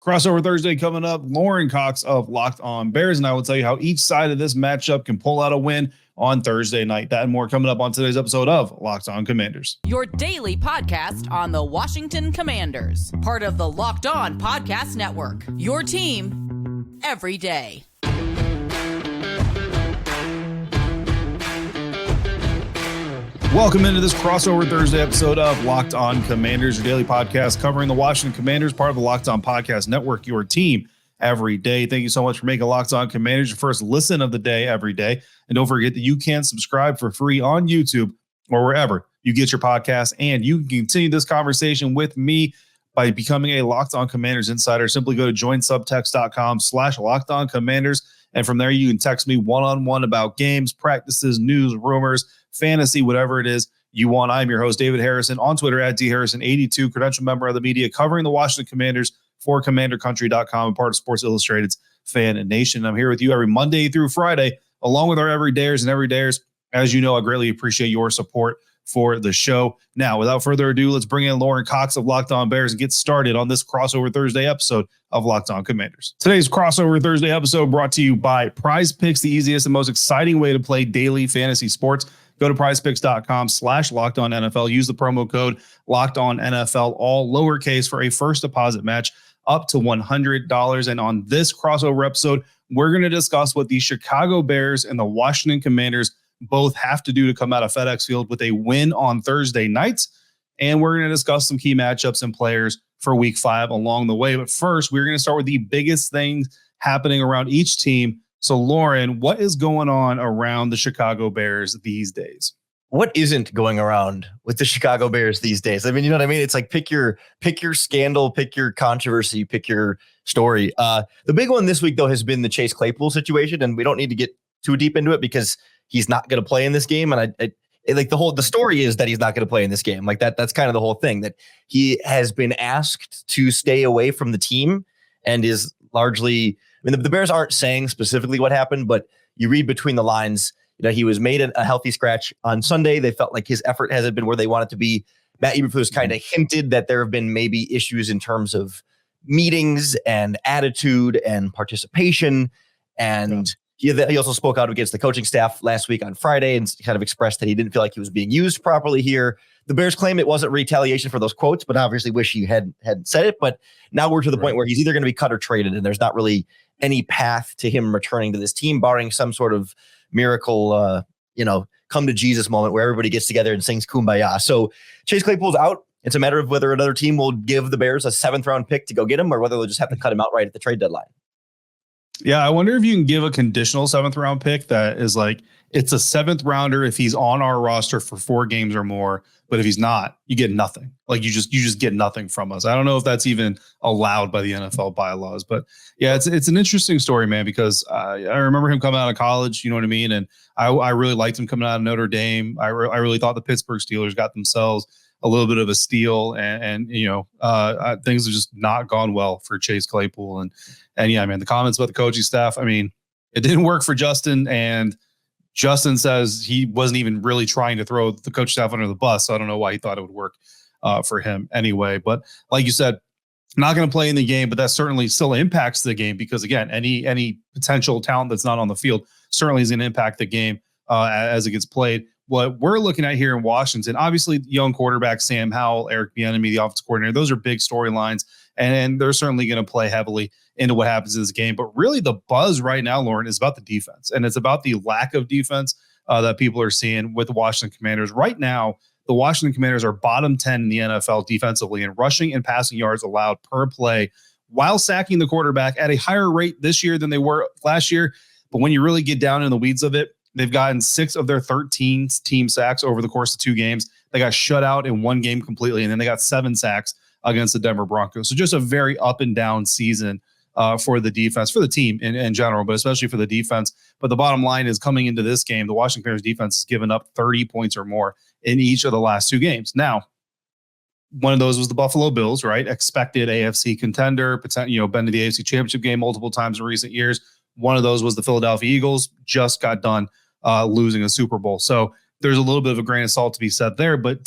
Crossover Thursday coming up. Lorin Cox of Locked On Bears, and I will tell you how each side of this matchup can pull out a win on Thursday night. That and more coming up on today's episode of Locked On Commanders. Your daily podcast on the Washington Commanders. Part of the Locked On Podcast Network. Your team every day. Welcome into this Crossover Thursday episode of Locked On Commanders, your daily podcast covering the Washington Commanders, part of the Locked On Podcast Network, your team every day. Thank you so much for making Locked On Commanders your first listen of the day every day. And don't forget that you can subscribe for free on YouTube or wherever you get your podcasts. And you can continue this conversation with me by becoming a Locked On Commanders insider. Simply go to joinsubtext.com/LockedOnCommanders. And from there, you can text me one-on-one about games, practices, news, rumors, fantasy, whatever it is you want. I'm your host, David Harrison, on Twitter at DHarrison82, credential member of the media covering the Washington Commanders for CommanderCountry.com and part of Sports Illustrated's FanNation. I'm here with you every Monday through Friday, along with our everydayers and everydayers. As you know, I greatly appreciate your support for the show. Now, without further ado, let's bring in Lorin Cox of Locked On Bears and get started on this Crossover Thursday episode of Locked On Commanders. Today's Crossover Thursday episode brought to you by Prize Picks, the easiest and most exciting way to play daily fantasy sports. Go to prizepicks.com/LockedOnNFL. Use the promo code LockedOnNFL, all lowercase, for a first deposit match up to $100. And on this crossover episode, we're going to discuss what the Chicago Bears and the Washington Commanders both have to do to come out of FedEx Field with a win on Thursday nights. And we're going to discuss some key matchups and players for Week 5 along the way. But first, we're going to start with the biggest things happening around each team. So, Lorin, what is going on around the Chicago Bears these days? What isn't going around with the Chicago Bears these days? I mean, you know what I mean? It's like pick your scandal, pick your controversy, pick your story. The big one this week, though, has been the Chase Claypool situation, and we don't need to get too deep into it because he's not going to play in this game. And the story is that he's not going to play in this game. Like that's kind of the whole thing, that he has been asked to stay away from the team and is largely. I mean, the Bears aren't saying specifically what happened, but you read between the lines. You know, he was made a healthy scratch on Sunday. They felt like his effort hasn't been where they want it to be. Matt Eberflus kind of hinted that there have been maybe issues in terms of meetings and attitude and participation. And he also spoke out against the coaching staff last week on Friday and kind of expressed that he didn't feel like he was being used properly here. The Bears claim it wasn't retaliation for those quotes, but obviously wish he had said it. But now we're to the point where he's either going to be cut or traded, and there's not really any path to him returning to this team, barring some sort of miracle, come to Jesus moment where everybody gets together and sings Kumbaya. So Chase Claypool's out. It's a matter of whether another team will give the Bears a 7th round pick to go get him, or whether they'll just have to cut him outright at the trade deadline. Yeah, I wonder if you can give a conditional 7th round pick that is like, it's a 7th rounder if he's on our roster for 4 games or more. But if he's not, you get nothing. Like you just get nothing from us. I don't know if that's even allowed by the NFL bylaws. But yeah, it's an interesting story, man, because I remember him coming out of college. You know what I mean? And I really liked him coming out of Notre Dame. I really thought the Pittsburgh Steelers got themselves a little bit of a steal, and things have just not gone well for Chase Claypool. And yeah, man, the comments about the coaching staff. I mean, it didn't work for Justin, and Justin says he wasn't even really trying to throw the coach staff under the bus. So I don't know why he thought it would work for him anyway. But like you said, not going to play in the game, but that certainly still impacts the game because, again, any potential talent that's not on the field certainly is going to impact the game as it gets played. What we're looking at here in Washington, obviously, young quarterback Sam Howell, Eric Bieniemy, the offensive coordinator, those are big storylines, and they're certainly going to play heavily into what happens in this game. But really, the buzz right now, Lorin, is about the defense, and it's about the lack of defense that people are seeing with the Washington Commanders. Right now, the Washington Commanders are bottom 10 in the NFL defensively in rushing and passing yards allowed per play, while sacking the quarterback at a higher rate this year than they were last year. But when you really get down in the weeds of it, they've gotten 6 of their 13 team sacks over the course of 2 games. They got shut out in 1 game completely, and then they got 7 sacks against the Denver Broncos. So just a very up and down season for the defense, for the team in general, but especially for the defense. But the bottom line is, coming into this game, the Washington Commanders defense has given up 30 points or more in each of the last 2 games. Now, one of those was the Buffalo Bills, right? Expected AFC contender, been to the AFC Championship game multiple times in recent years. One of those was the Philadelphia Eagles, just got done losing a Super Bowl. So there's a little bit of a grain of salt to be said there, but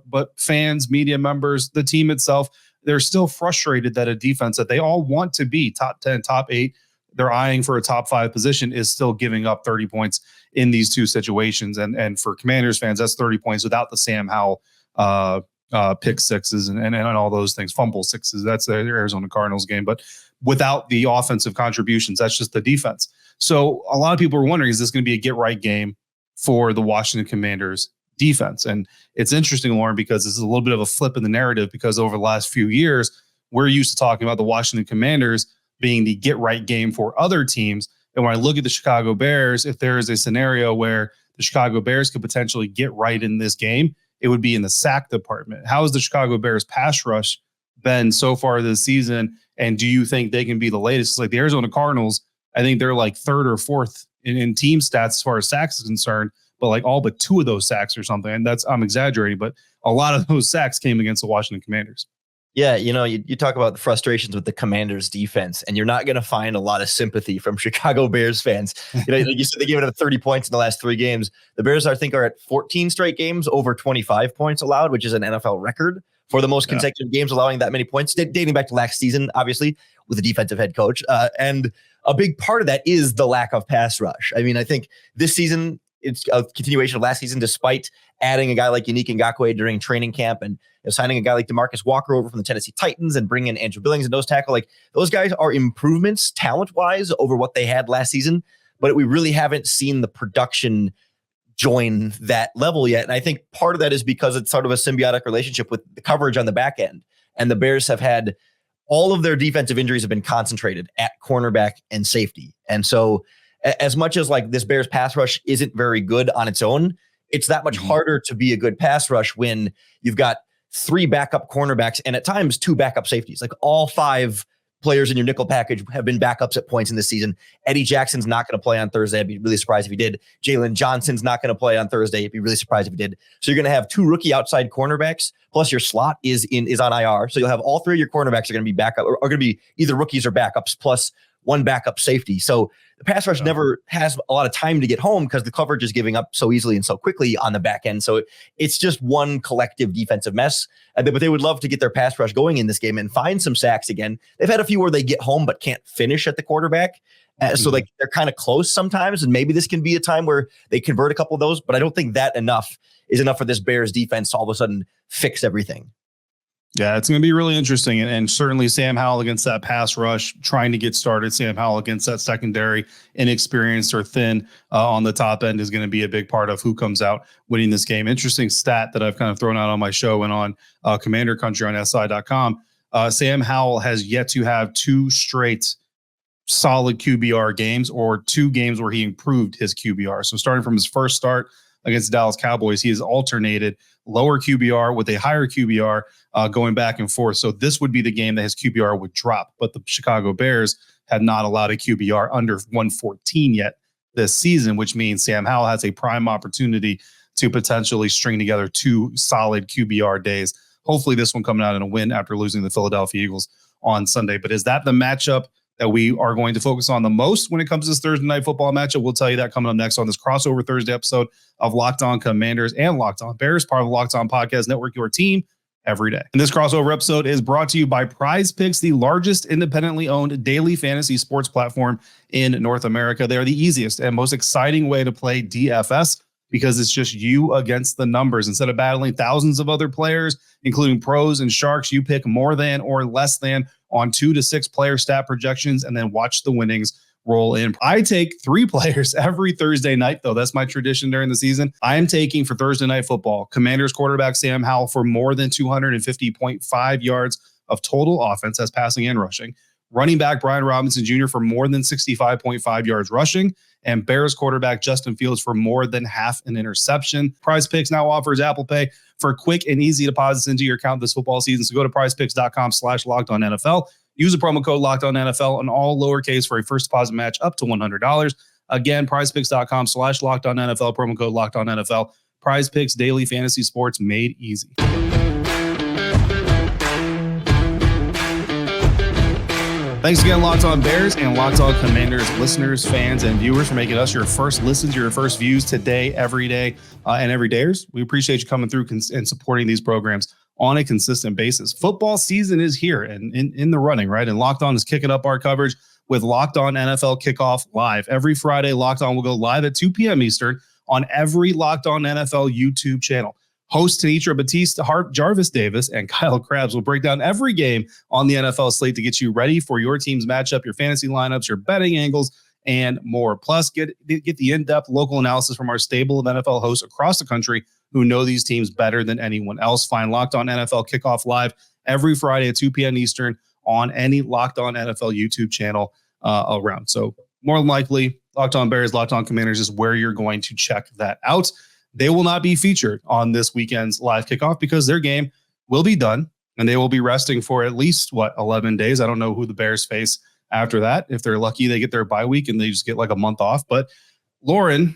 but fans, media members, the team itself, they're still frustrated that a defense that they all want to be top 10, top 8, they're eyeing for a top 5 position is still giving up 30 points in these two situations. And for Commanders fans, that's 30 points without the Sam Howell pick sixes and all those things, fumble sixes. That's the Arizona Cardinals game. But without the offensive contributions, that's just the defense. So a lot of people are wondering, is this going to be a get right game for the Washington Commanders defense? And it's interesting, Lorin, because this is a little bit of a flip in the narrative, because over the last few years, we're used to talking about the Washington Commanders being the get right game for other teams. And when I look at the Chicago Bears, if there is a scenario where the Chicago Bears could potentially get right in this game, it would be in the sack department. How has the Chicago Bears pass rush been so far this season? And do you think they can be the latest? It's like the Arizona Cardinals, I think they're like 3rd or 4th in team stats as far as sacks is concerned, but like all but 2 of those sacks or something. And I'm exaggerating, but a lot of those sacks came against the Washington Commanders. Yeah, you talk about the frustrations with the Commanders defense, and you're not going to find a lot of sympathy from Chicago Bears fans. Like you said, they gave it up 30 points in the last 3 games. The Bears, I think, are at 14 straight games over 25 points allowed, which is an NFL record for the most consecutive games allowing that many points, dating back to last season, obviously, with a defensive head coach. And a big part of that is the lack of pass rush. I mean, I think this season, it's a continuation of last season, despite adding a guy like Yannick Ngakoue during training camp and signing a guy like DeMarcus Walker over from the Tennessee Titans and bringing in Andrew Billings and nose tackle. Like, those guys are improvements talent-wise over what they had last season, but we really haven't seen the production join that level yet. And I think part of that is because it's sort of a symbiotic relationship with the coverage on the back end. And the Bears have had all of their defensive injuries have been concentrated at cornerback and safety. And so as much as like this Bears pass rush isn't very good on its own, it's that much harder to be a good pass rush when you've got 3 backup cornerbacks and at times 2 backup safeties. Like, all 5 players in your nickel package have been backups at points in this season. Eddie Jackson's not going to play on Thursday. I'd be really surprised if he did. Jalen Johnson's not going to play on Thursday. I'd be really surprised if he did. So you're going to have 2 rookie outside cornerbacks, plus your slot is on IR. So you'll have all 3 of your cornerbacks are going to be backup, or are going to be either rookies or backups, plus 1 backup safety. So the pass rush never has a lot of time to get home because the coverage is giving up so easily and so quickly on the back end. So it's just one collective defensive mess. But they would love to get their pass rush going in this game and find some sacks again. They've had a few where they get home but can't finish at the quarterback. So like they're kind of close sometimes. And maybe this can be a time where they convert a couple of those. But I don't think that is enough for this Bears defense to all of a sudden fix everything. Yeah, it's going to be really interesting. And certainly Sam Howell against that pass rush, trying to get started. Sam Howell against that secondary, inexperienced or thin on the top end, is going to be a big part of who comes out winning this game. Interesting stat that I've kind of thrown out on my show and on Commander Country on SI.com. Sam Howell has yet to have 2 straight solid QBR games, or 2 games where he improved his QBR. So starting from his first start against the Dallas Cowboys, he has alternated lower QBR with a higher QBR going back and forth. So this would be the game that his QBR would drop. But the Chicago Bears have not allowed a QBR under 114 yet this season, which means Sam Howell has a prime opportunity to potentially string together 2 solid QBR days. Hopefully this one coming out in a win after losing the Philadelphia Eagles on Sunday. But is that the matchup that we are going to focus on the most when it comes to this Thursday night football matchup? We'll tell you that coming up next on this crossover Thursday episode of Locked On Commanders and Locked On Bears, part of the Locked On Podcast Network, your team every day. And this crossover episode is brought to you by Prize Picks, the largest independently owned daily fantasy sports platform in North America. They are the easiest and most exciting way to play DFS, because it's just you against the numbers. Instead of battling thousands of other players, including pros and sharks, you pick more than or less than on 2 to 6 player stat projections and then watch the winnings roll in. I take 3 players every Thursday night, though. That's my tradition during the season. I am taking for Thursday Night Football Commanders quarterback Sam Howell for more than 250.5 yards of total offense, as passing and rushing. Running back Brian Robinson Jr. for more than 65.5 yards rushing, and Bears quarterback Justin Fields for more than half an interception. Prize Picks now offers Apple Pay for quick and easy deposits into your account this football season. So go to prizepicks.com/LockedOnNFL. Use the promo code LockedOnNFL on all lowercase for a first deposit match up to $100. Again, prizepicks.com/LockedOnNFL, promo code LockedOnNFL. Prize Picks, daily fantasy sports made easy. Thanks again, Locked On Bears and Locked On Commanders listeners, fans, and viewers for making us your first listens, your first views today, every day, and every dayers. We appreciate you coming through and supporting these programs on a consistent basis. Football season is here and in the running, right? And Locked On is kicking up our coverage with Locked On NFL Kickoff Live. Every Friday, Locked On will go live at 2 p.m. Eastern on every Locked On NFL YouTube channel. Hosts Tanitra Batiste, Hart, Jarvis Davis, and Kyle Krabs will break down every game on the NFL slate to get you ready for your team's matchup, your fantasy lineups, your betting angles, and more. Plus, get the in-depth local analysis from our stable of NFL hosts across the country who know these teams better than anyone else. Find Locked On NFL Kickoff Live every Friday at 2 p.m. Eastern on any Locked On NFL YouTube channel around. So more than likely, Locked On Bears, Locked On Commanders is where you're going to check that out. They will not be featured on this weekend's live kickoff because their game will be done and they will be resting for at least 11 days. I don't know who the Bears face after that. If they're lucky, they get their bye week and they just get like a month off. But Lorin,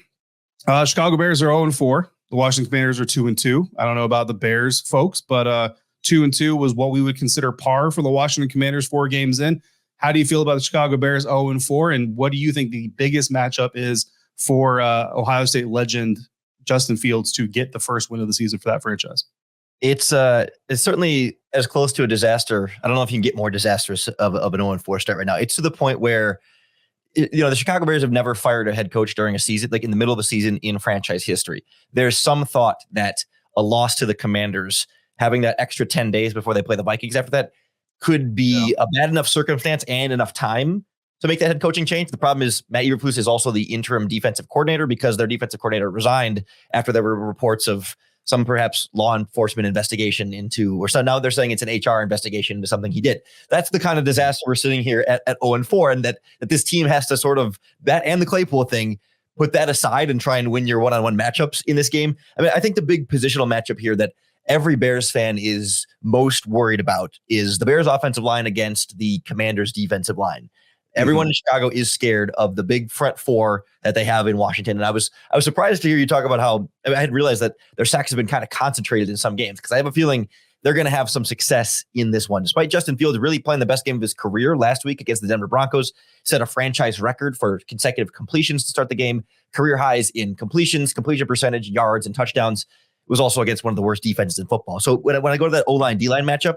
Chicago Bears are 0-4. The Washington Commanders are 2-2. I don't know about the Bears folks, but 2-2 was what we would consider par for the Washington Commanders 4 games in. How do you feel about the Chicago Bears 0-4? And what do you think the biggest matchup is for Ohio State legend Justin Fields to get the first win of the season for that franchise? It's certainly as close to a disaster. I don't know if you can get more disastrous of an 0-4 start right now. It's to the point where, the Chicago Bears have never fired a head coach during a season, like in the middle of a season in franchise history. There's some thought that a loss to the Commanders, having that extra 10 days before they play the Vikings after that, could be a bad enough circumstance and enough time to make that head coaching change. The problem is Matt Eberflus is also the interim defensive coordinator because their defensive coordinator resigned after there were reports of some perhaps law enforcement investigation into, or so now they're saying it's an HR investigation into something he did. That's the kind of disaster we're sitting here at 0-4, and that this team has to sort of, that and the Claypool thing, put that aside and try and win your one-on-one matchups in this game. I mean, I think the big positional matchup here that every Bears fan is most worried about is the Bears offensive line against the Commanders defensive line. Everyone in Chicago is scared of the big front four that they have in Washington. And I was surprised to hear you talk about how, I had realized that their sacks have been kind of concentrated in some games, because I have a feeling they're going to have some success in this one. Despite Justin Fields really playing the best game of his career last week against the Denver Broncos, set a franchise record for consecutive completions to start the game, career highs in completions, completion percentage, yards, and touchdowns. It was also against one of the worst defenses in football. So when I go to that O-line, D-line matchup,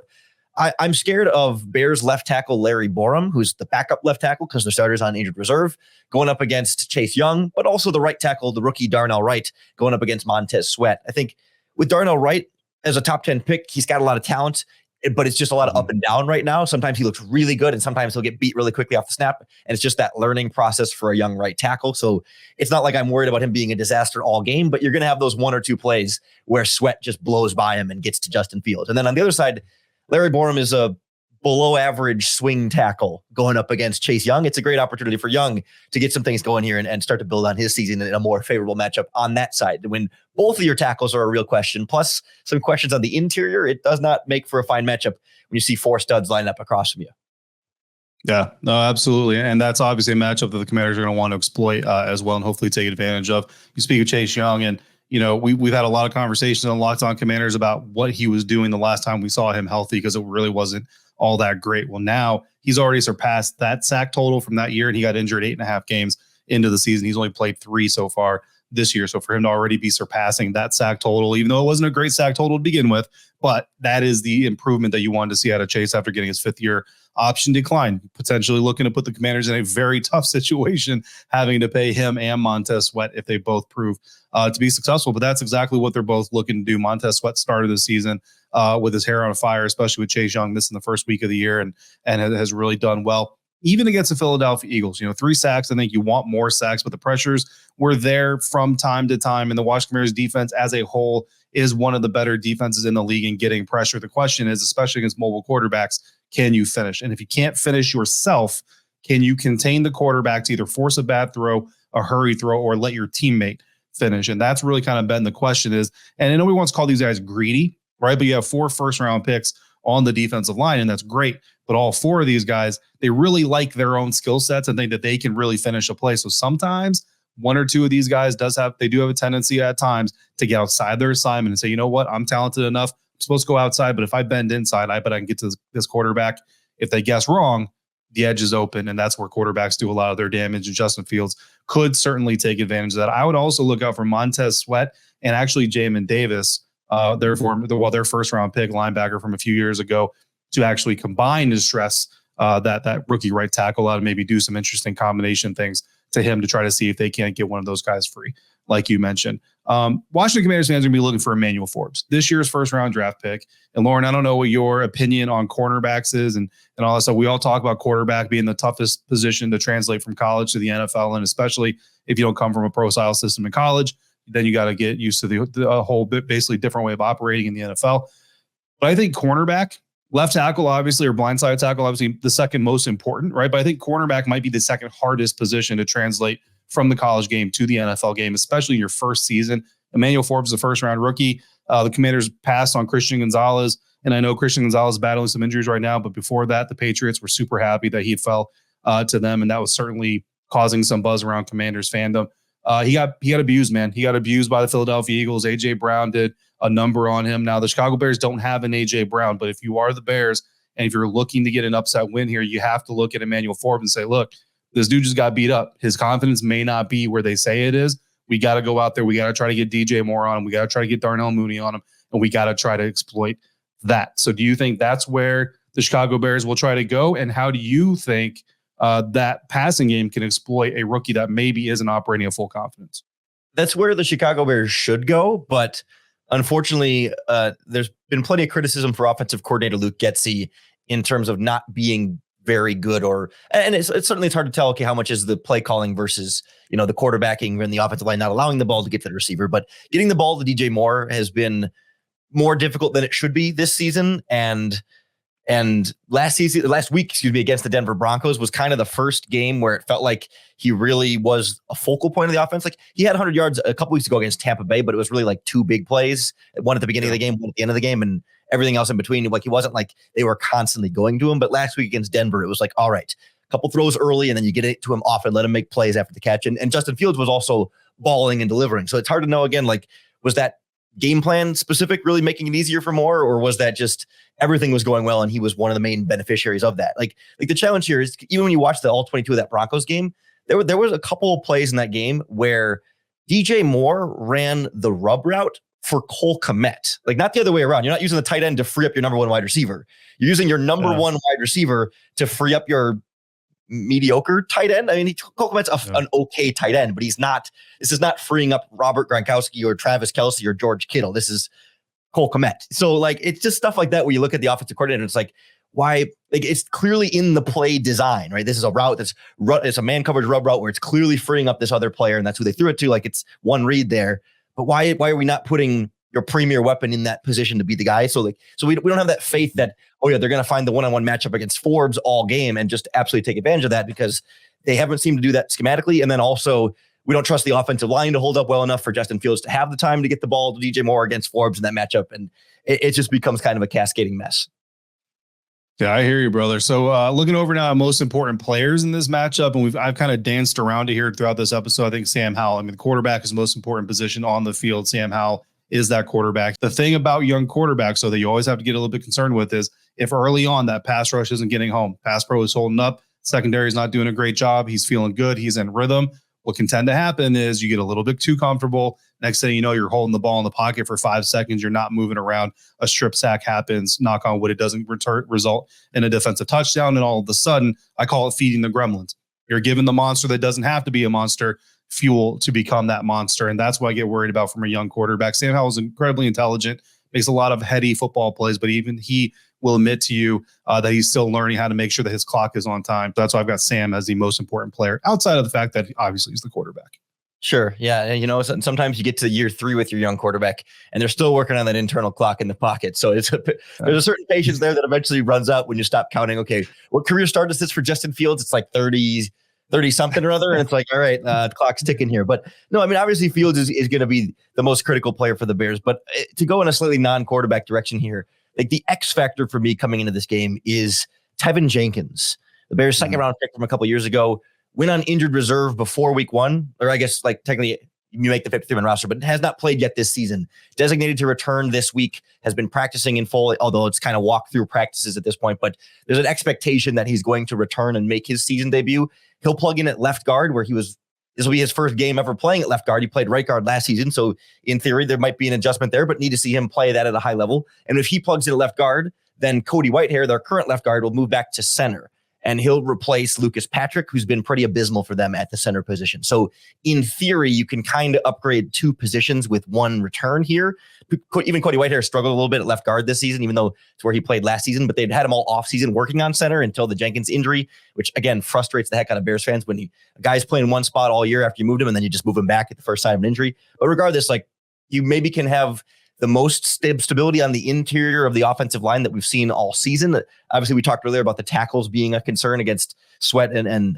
I'm scared of Bears left tackle Larry Borum, who's the backup left tackle because the starter's on injured reserve, going up against Chase Young, but also the right tackle, the rookie Darnell Wright, going up against Montez Sweat. I think with Darnell Wright as a top 10 pick, he's got a lot of talent, but it's just a lot of up and down right now. Sometimes he looks really good and sometimes he'll get beat really quickly off the snap. And it's just that learning process for a young right tackle. So it's not like I'm worried about him being a disaster all game, but you're going to have those 1 or 2 plays where Sweat just blows by him and gets to Justin Fields. And then on the other side, Larry Borum is a below average swing tackle going up against Chase Young. It's a great opportunity for Young to get some things going here and start to build on his season in a more favorable matchup on that side. When both of your tackles are a real question, plus some questions on the interior, it does not make for a fine matchup when you see 4 studs line up across from you. Yeah, no, absolutely. And that's obviously a matchup that the Commanders are going to want to exploit as well and hopefully take advantage of. You speak of Chase Young, and we've had a lot of conversations on Locked On Commanders about what he was doing the last time we saw him healthy, because it really wasn't all that great. Well, now he's already surpassed that sack total from that year, and he got injured 8.5 games into the season. He's only played 3 so far this year. So for him to already be surpassing that sack total, even though it wasn't a great sack total to begin with, but that is the improvement that you wanted to see out of Chase after getting his 5th year option decline, potentially looking to put the Commanders in a very tough situation, having to pay him and Montez Sweat if they both prove to be successful. But that's exactly what they're both looking to do. Montez Sweat started the season with his hair on fire, especially with Chase Young missing the first week of the year, and has really done well. Even against the Philadelphia Eagles, 3 sacks. I think you want more sacks, but the pressures were there from time to time. And the Washington Commanders defense as a whole is one of the better defenses in the league in getting pressure. The question is, especially against mobile quarterbacks, can you finish? And if you can't finish yourself, can you contain the quarterback to either force a bad throw, a hurry throw, or let your teammate finish? And that's really kind of been the question is, and I know we once called these guys greedy, right? But you have 4 first-round picks on the defensive line, and that's great. But all 4 of these guys, they really like their own skill sets and think that they can really finish a play. So sometimes 1 or 2 of these guys do have a tendency at times to get outside their assignment and say, you know what, I'm talented enough. I'm supposed to go outside, but if I bend inside, I bet I can get to this quarterback. If they guess wrong, the edge is open, and that's where quarterbacks do a lot of their damage. And Justin Fields could certainly take advantage of that. I would also look out for Montez Sweat and actually Jamin Davis, their first round pick linebacker from a few years ago, to actually combine to stress that rookie right tackle out and maybe do some interesting combination things to him to try to see if they can't get one of those guys free, like you mentioned. Washington Commanders fans are going to be looking for Emmanuel Forbes, this year's first round draft pick. And Lorin, I don't know what your opinion on cornerbacks is and all that stuff. We all talk about quarterback being the toughest position to translate from college to the NFL. And especially if you don't come from a pro style system in college, then you got to get used to the whole basically different way of operating in the NFL. But I think cornerback, left tackle, obviously, or blindside tackle, obviously the second most important, right? But I think cornerback might be the second hardest position to translate from the college game to the NFL game, especially your first season. Emmanuel Forbes is a first-round rookie. The Commanders passed on Christian Gonzalez, and I know Christian Gonzalez is battling some injuries right now, but before that, the Patriots were super happy that he fell to them, and that was certainly causing some buzz around Commanders fandom. He got abused, man. He got abused by the Philadelphia Eagles. A.J. Brown did a number on him. Now, the Chicago Bears don't have an A.J. Brown, but if you are the Bears and if you're looking to get an upset win here, you have to look at Emmanuel Forbes and say, look, this dude just got beat up. His confidence may not be where they say it is. We got to go out there. We got to try to get DJ Moore on him. We got to try to get Darnell Mooney on him, and we got to try to exploit that. So do you think that's where the Chicago Bears will try to go? And how do you think that passing game can exploit a rookie that maybe isn't operating at full confidence? That's where the Chicago Bears should go. But unfortunately, there's been plenty of criticism for offensive coordinator Luke Getsy in terms of not being very good, and it's certainly it's hard to tell, okay, how much is the play calling versus, the quarterbacking and the offensive line not allowing the ball to get to the receiver. But getting the ball to DJ Moore has been more difficult than it should be this season. And last week, against the Denver Broncos was kind of the first game where it felt like he really was a focal point of the offense. Like, he had 100 yards a couple weeks ago against Tampa Bay, but it was really like two big plays, one at the beginning of the game, one at the end of the game, and everything else in between. Like, he wasn't like they were constantly going to him. But last week against Denver, it was like, all right, a couple throws early, and then you get it to him often, let him make plays after the catch. And Justin Fields was also balling and delivering. So it's hard to know, again, like, was that game plan specific really making it easier for Moore, or was that just everything was going well and he was one of the main beneficiaries of that? Like the challenge here is, even when you watch the all 22 of that Broncos game, there was a couple of plays in that game where DJ Moore ran the rub route for Cole Kmet, like not the other way around. You're not using the tight end to free up your number one wide receiver. You're using your number one wide receiver to free up your mediocre tight end. I mean, Cole Kmet's an okay tight end, but this is not freeing up Robert Gronkowski or Travis Kelce or George Kittle. This is Cole Kmet. So like, it's just stuff like that where you look at the offensive coordinator and it's like, why? Like, it's clearly in the play design, right? This is a route it's a man coverage rub route where it's clearly freeing up this other player, and that's who they threw it to. Like, it's one read there. But why are we not putting your premier weapon in that position to be the guy? So we don't have that faith that, oh yeah, they're going to find the one-on-one matchup against Forbes all game and just absolutely take advantage of that, because they haven't seemed to do that schematically. And then also, we don't trust the offensive line to hold up well enough for Justin Fields to have the time to get the ball to DJ Moore against Forbes in that matchup. And it just becomes kind of a cascading mess. Yeah, I hear you, brother. So looking over now at most important players in this matchup, and I've kind of danced around it here throughout this episode. I think Sam Howell, the quarterback is the most important position on the field. Sam Howell is that quarterback. The thing about young quarterbacks, so that you always have to get a little bit concerned with, is if early on that pass rush isn't getting home, pass pro is holding up, secondary is not doing a great job, he's feeling good, he's in rhythm. What can tend to happen is you get a little bit too comfortable. Next thing you know, you're holding the ball in the pocket for 5 seconds. You're not moving around. A strip sack happens. Knock on wood, it doesn't result in a defensive touchdown. And all of a sudden, I call it feeding the gremlins. You're giving the monster that doesn't have to be a monster fuel to become that monster. And that's what I get worried about from a young quarterback. Sam Howell is incredibly intelligent, makes a lot of heady football plays, but even he will admit to you that he's still learning how to make sure that his clock is on time. That's why I've got Sam as the most important player, outside of the fact that obviously he's the quarterback. Sure. Yeah. And sometimes you get to year 3 with your young quarterback and they're still working on that internal clock in the pocket. So there's a certain patience there that eventually runs out when you stop counting. Okay, what career start is this for Justin Fields? It's like 30 something or other. And it's like, all right, the clock's ticking here. But no, obviously Fields is going to be the most critical player for the Bears. But to go in a slightly non-quarterback direction here, like the X factor for me coming into this game is Tevin Jenkins, the Bears' second round pick from a couple years ago, went on injured reserve before week 1, or I guess like technically you make the 53-man roster, but has not played yet this season. Designated to return this week, has been practicing in full, although it's kind of walk-through practices at this point, but there's an expectation that he's going to return and make his season debut. He'll plug in at left guard where this will be his first game ever playing at left guard. He played right guard last season, so in theory, there might be an adjustment there, but need to see him play that at a high level. And if he plugs in at left guard, then Cody Whitehair, their current left guard, will move back to center. And he'll replace Lucas Patrick, who's been pretty abysmal for them at the center position. So in theory, you can kind of upgrade 2 positions with 1 return here. Even Cody Whitehair struggled a little bit at left guard this season, even though it's where he played last season, but they'd had him all offseason working on center until the Jenkins injury, which again frustrates the heck out of Bears fans when a guy's playing one spot all year after you moved him and then you just move him back at the first sign of an injury. But regardless, like you maybe can have the most stability on the interior of the offensive line that we've seen all season. Obviously, we talked earlier about the tackles being a concern against Sweat and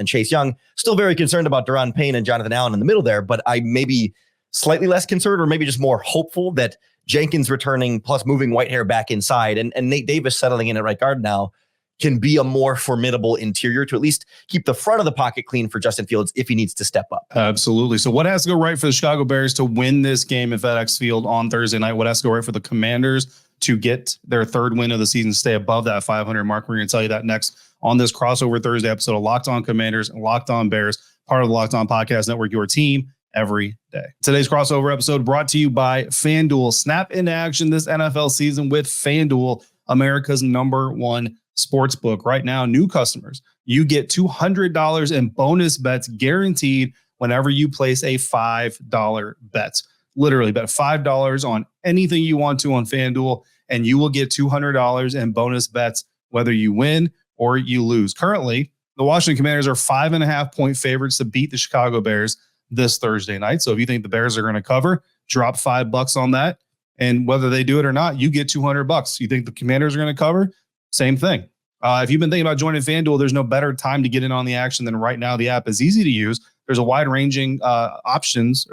Chase Young. Still very concerned about Daron Payne and Jonathan Allen in the middle there, but I may be slightly less concerned or maybe just more hopeful that Jenkins returning plus moving Whitehair back inside and Nate Davis settling in at right guard now can be a more formidable interior to at least keep the front of the pocket clean for Justin Fields if he needs to step up. Absolutely. So what has to go right for the Chicago Bears to win this game at FedEx Field on Thursday night? What has to go right for the Commanders to get their 3rd win of the season, stay above that 500 mark? We're going to tell you that next on this crossover Thursday episode of Locked On Commanders and Locked On Bears, part of the Locked On Podcast Network, your team every day. Today's crossover episode brought to you by FanDuel. Snap into action this NFL season with FanDuel, America's #1 sports book. Right now, new customers, you get $200 in bonus bets guaranteed whenever you place a $5 bet. Literally bet $5 on anything you want to on FanDuel, and you will get $200 in bonus bets whether you win or you lose. Currently, the Washington Commanders are 5.5-point favorites to beat the Chicago Bears this Thursday night. So if you think the Bears are going to cover, drop $5 on that. And whether they do it or not, you get $200. You think the Commanders are going to cover? Same thing. If you've been thinking about joining FanDuel, there's no better time to get in on the action than right now. The app is easy to use. There are wide-ranging options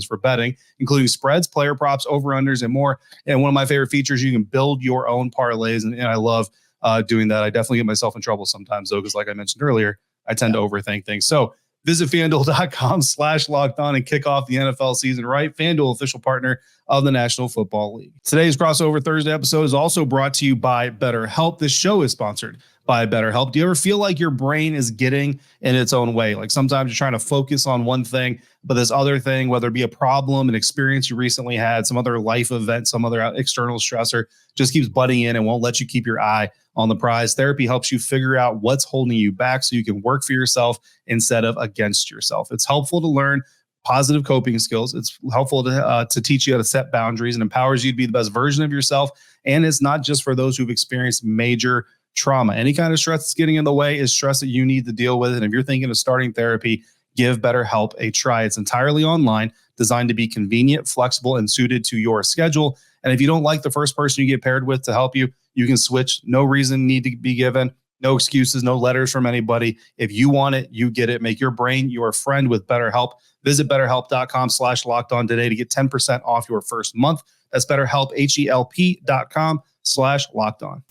for betting, including spreads, player props, over-unders, and more. And one of my favorite features, you can build your own parlays, and I love doing that. I definitely get myself in trouble sometimes, though, because like I mentioned earlier, I tend to overthink things. So visit FanDuel.com/locked-on and kick off the NFL season right. FanDuel, official partner of the National Football League. Today's Crossover Thursday episode is also brought to you by BetterHelp. This show is sponsored by BetterHelp. Do you ever feel like your brain is getting in its own way? Like sometimes you're trying to focus on one thing, but this other thing, whether it be a problem, an experience you recently had, some other life event, some other external stressor, just keeps butting in and won't let you keep your eye on the prize. Therapy helps you figure out what's holding you back so you can work for yourself instead of against yourself. It's helpful to learn positive coping skills. It's helpful to teach you how to set boundaries and empowers you to be the best version of yourself. And it's not just for those who've experienced major trauma. Any kind of stress that's getting in the way is stress that you need to deal with. And if you're thinking of starting therapy, give BetterHelp a try. It's entirely online, designed to be convenient, flexible, and suited to your schedule. And if you don't like the first person you get paired with to help you, you can switch. No reason need to be given. No excuses, no letters from anybody. If you want it, you get it. Make your brain your friend with BetterHelp. Visit BetterHelp.com/locked-on today to get 10% off your first month. That's BetterHelp, HELP.com/locked-on.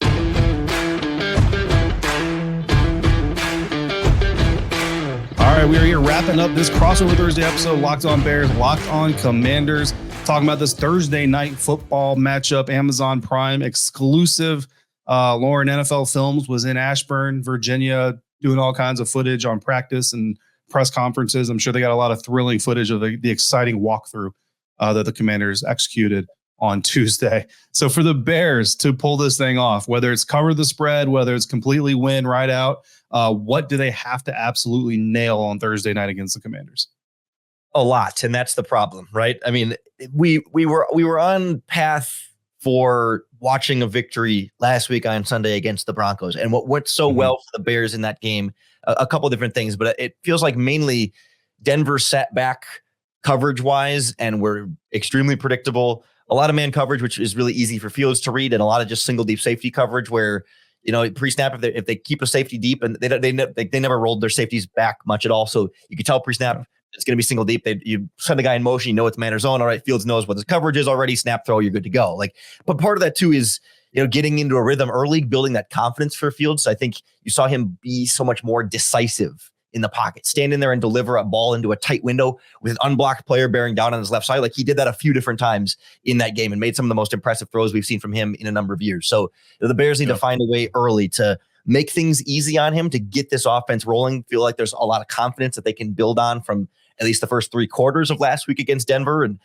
All right, we are here wrapping up this crossover Thursday episode, Locked On Bears, Locked On Commanders, talking about this Thursday night football matchup, Amazon Prime exclusive. Lorin NFL Films was in Ashburn, Virginia, doing all kinds of footage on practice and press conferences. I'm sure they got a lot of thrilling footage of the exciting walkthrough that the Commanders executed on Tuesday. So for the Bears to pull this thing off, whether it's cover the spread, whether it's completely win right out, what do they have to absolutely nail on Thursday night against the Commanders? A lot, and that's the problem, right? I mean, we were on path for watching a victory last week on Sunday against the Broncos, and what went so well for the Bears in that game, a couple different things, but it feels like mainly Denver sat back coverage wise and were extremely predictable. A lot of man coverage, which is really easy for Fields to read, and a lot of just single deep safety coverage where, you know, pre-snap, if they keep a safety deep, and they never rolled their safeties back much at all. So you can tell pre-snap it's going to be single deep. You send the guy in motion, you know it's man or zone. All right, Fields knows what his coverage is already. Snap, throw, you're good to go. But part of that too is, you know, getting into a rhythm early, building that confidence for Fields. I think you saw him be so much more decisive in the pocket, stand in there and deliver a ball into a tight window with an unblocked player bearing down on his left side. Like he did that a few different times in that game and made some of the most impressive throws we've seen from him in a number of years. So the Bears need to find a way early to make things easy on him, to get this offense rolling. Feel like there's a lot of confidence that they can build on from at least the first 3 quarters of last week against Denver. And,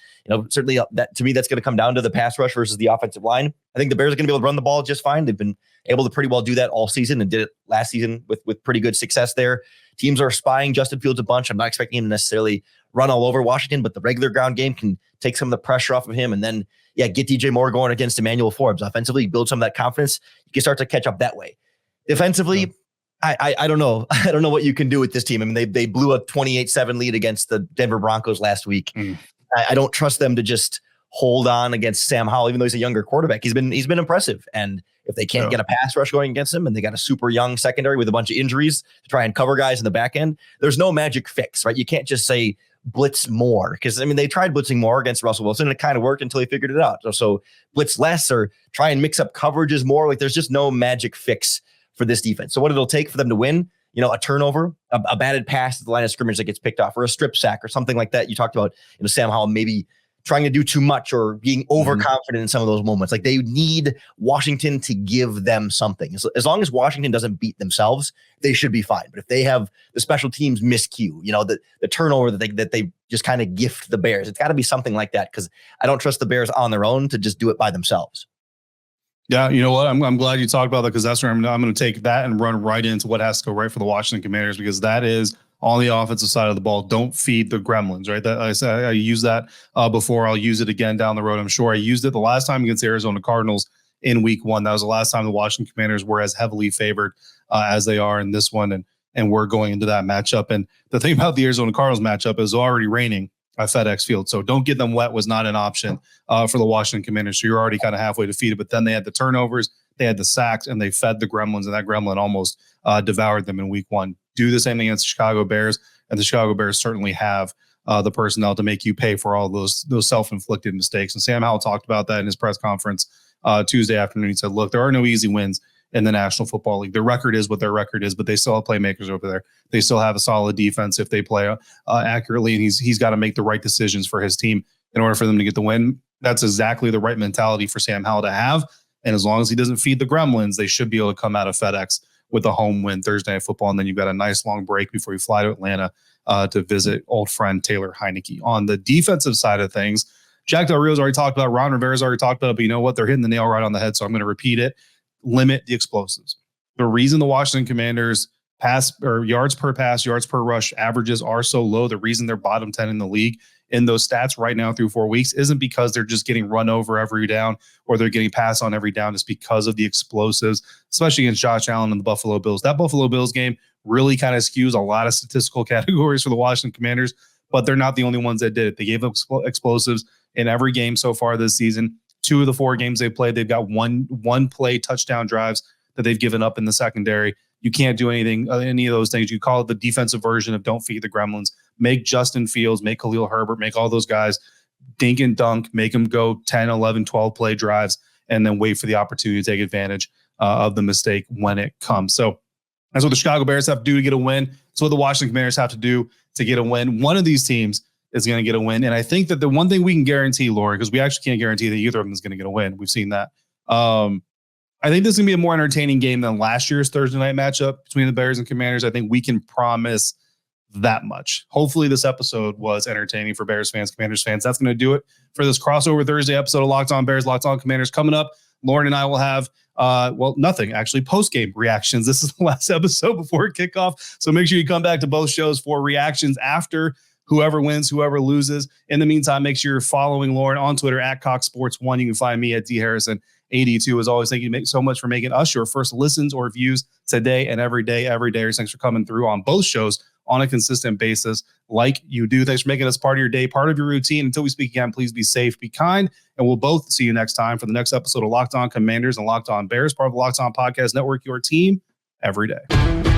certainly that to me, that's going to come down to the pass rush versus the offensive line. I think the Bears are going to be able to run the ball just fine. They've been able to pretty well do that all season and did it last season with pretty good success there. Teams are spying Justin Fields a bunch. I'm not expecting him to necessarily run all over Washington, but the regular ground game can take some of the pressure off of him. And then, get DJ Moore going against Emmanuel Forbes. Offensively, build some of that confidence. You can start to catch up that way. Defensively, I don't know. I don't know what you can do with this team. I mean, they blew a 28-7 lead against the Denver Broncos last week. I don't trust them to just hold on against Sam Howell, even though he's a younger quarterback. He's been impressive. And if they can't get a pass rush going against him and they got a super young secondary with a bunch of injuries to try and cover guys in the back end, there's no magic fix, right? You can't just say blitz more, because they tried blitzing more against Russell Wilson and it kind of worked until he figured it out. So blitz less or try and mix up coverages more. Like there's just no magic fix for this defense. So what it'll take for them to win, a turnover, a batted pass at the line of scrimmage that gets picked off, or a strip sack or something like that. You talked about, Sam Howell maybe trying to do too much or being overconfident in some of those moments. Like they need Washington to give them something. As long as Washington doesn't beat themselves, they should be fine. But if they have the special teams miscue, the turnover that they just kind of gift the Bears, it's got to be something like that, because I don't trust the Bears on their own to just do it by themselves. Yeah, you know what? I'm glad you talked about that, because that's where I'm going to take that and run right into what has to go right for the Washington Commanders, because that is on the offensive side of the ball. Don't feed the gremlins, right? That I said I used that before. I'll use it again down the road. I'm sure I used it the last time against the Arizona Cardinals in Week 1. That was the last time the Washington Commanders were as heavily favored as they are in this one, and we're going into that matchup. And the thing about the Arizona Cardinals matchup is already raining at FedEx Field. So don't get them wet was not an option for the Washington Commanders. So you're already kind of halfway defeated. But then they had the turnovers, they had the sacks, and they fed the gremlins, and that gremlin almost devoured them in Week 1. Do the same thing against the Chicago Bears, and the Chicago Bears certainly have the personnel to make you pay for all those self-inflicted mistakes. And Sam Howell talked about that in his press conference Tuesday afternoon. He said, look, there are no easy wins in the National Football League. Their record is what their record is, but they still have playmakers over there. They still have a solid defense if they play accurately, and he's got to make the right decisions for his team in order for them to get the win. That's exactly the right mentality for Sam Howell to have, and as long as he doesn't feed the gremlins, they should be able to come out of FedEx with a home win Thursday Night Football, and then you've got a nice long break before you fly to Atlanta to visit old friend Taylor Heineke. On the defensive side of things, Jack Del Rio's already talked about, Ron Rivera's already talked about it, but you know what? They're hitting the nail right on the head, so I'm going to repeat it. Limit the explosives. The reason the Washington Commanders pass or yards per pass, yards per rush averages are so low, the reason they're bottom 10 in the league in those stats right now through 4 weeks isn't because they're just getting run over every down or they're getting passed on every down. It's because of the explosives, especially against Josh Allen and the Buffalo Bills. That Buffalo Bills game really kind of skews a lot of statistical categories for the Washington Commanders, but they're not the only ones that did it. They gave up explosives in every game so far this season. 2 of the 4 games they played, they've got one play touchdown drives that they've given up in the secondary. You can't do any of those things. You call it the defensive version of don't feed the gremlins. Make Justin Fields, make Khalil Herbert, make all those guys dink and dunk, make them go 10, 11, 12 play drives, and then wait for the opportunity to take advantage of the mistake when it comes. So that's what the Chicago Bears have to do to get a win. That's what the Washington Commanders have to do to get a win. One of these teams is going to get a win. And I think that the one thing we can guarantee, Lorin, because we actually can't guarantee that either of them is going to get a win. We've seen that. I think this is going to be a more entertaining game than last year's Thursday night matchup between the Bears and Commanders. I think we can promise that much. Hopefully this episode was entertaining for Bears fans, Commanders fans. That's going to do it for this crossover Thursday episode of Locked On Bears, Locked On Commanders. Coming up, Lorin and I will have, nothing, actually, post-game reactions. This is the last episode before kickoff, so make sure you come back to both shows for reactions after whoever wins, whoever loses. In the meantime, make sure you're following Lorin on Twitter at CoxSports1. You can find me at DHarrison82. As always, thank you so much for making us your first listens or views today and every day. Thanks for coming through on both shows on a consistent basis like you do. Thanks for making us part of your day, part of your routine. Until we speak again, please be safe, be kind, and we'll both see you next time for the next episode of Locked On Commanders and Locked On Bears, part of the Locked On Podcast Network, your team every day.